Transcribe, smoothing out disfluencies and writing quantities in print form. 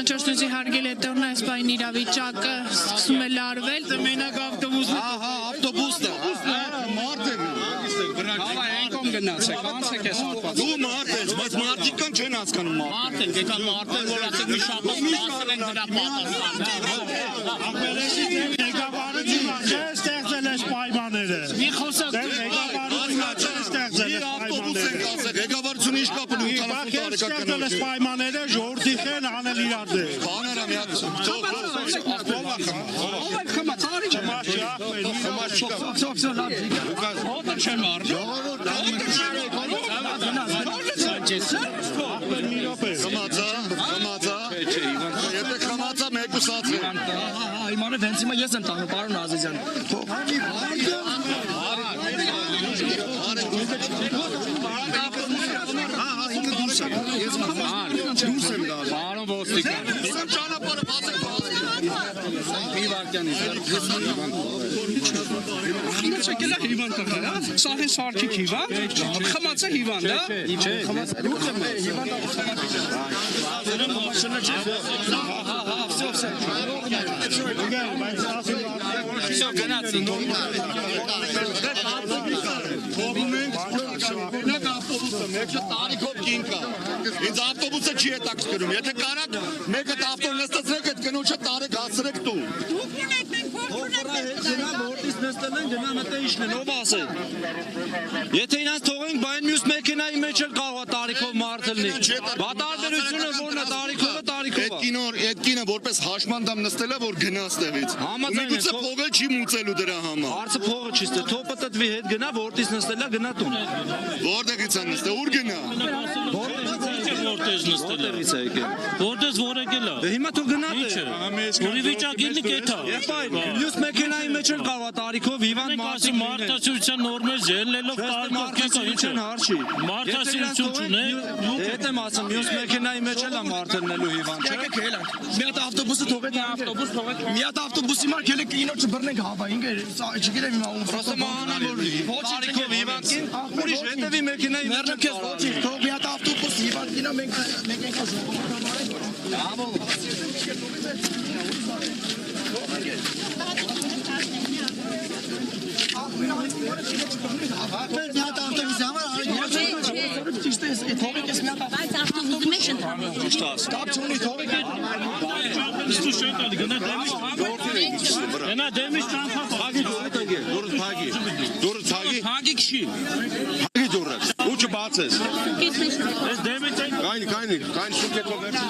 Անճաշնոցի հարգել է տորնա այսպայն իրավիճակը սկսում է լարվել մենակ ավտոբուսը ավտոբուսն է մարդ է Հավա ենքոմ գնացեք անցեք ես դու մարդ ես բայց մարդիկ կան չեն հասկանում մարդ են եկան մարդ են որ ասեք մի շատով դասել են դրա պատասխանը ստեղծել ես պայմանները մի խոսակ ղեկավարությունը ինչ կապ ունի 80 տարեկան պայմանները ժողովրդի են անել իրար դեր բաները մի հատ Իմանը վենցիմը ես եմ տանում, պարոն Ազիզյան Պարոն ոստիկան Չեկել է հիվանդ տղա, սահեն սարքիք հիվանդ, խմած է հիվանդ, Մեկը տարիքով կին կա, ինձ ավտոբուսը չի հետաքրքրում, եթե կարաք մեկը ավտոն նստացրեք, այդ կնոջը տարեք հասրեք դու Եթե ինձ թողենք, բայն մյուս մեքենայի մեջ էլ կարող է տարիքով մարդը լինի Բատարբերությունը որն է տարիքով է Այդ կինը որպես հաշմանդամ նստել է, որ գնա ստեղից Միգուցե փողը չի մուծելու դրա համար Հարցը փողը չի ստեղ, թոպը տտվի հետ գնա, որտից նստել է գնա տուն Որտեղից է նստել, ուր գնա որտեղից նստել է Որտեղից որ եկել է Հիմա թող գնա Որի վիճակիլի կեթա Մյուս մեքենայի մեջ էլ կարող է տարիքով հիվանդ մարդիկ Մարդասիրության նորմեր ելնելով Մարդասիրության հարցի Մարդասիրություն չունե Հետ եմ ասում, մյուս մեքենայի մեջ էլ է մարդ ելնելու հիվանդ չէ Մի հատ ավտոբուսը թողեք մի հատ ավտոբուսի մար քելեք ինոց չբռնենք հավա ինքը չգիտեմ հիմա ում Պրոստը մահանան որ տարիքով հիվանդին ուրիշ հետևի մեքենայի մեջ քեզ ոչի թող մի հատ ավտոբուս հիվանդ գնա մենք ենք Bravo Uçu bağırsız. Kaynı. Şirket haber. Kaynı.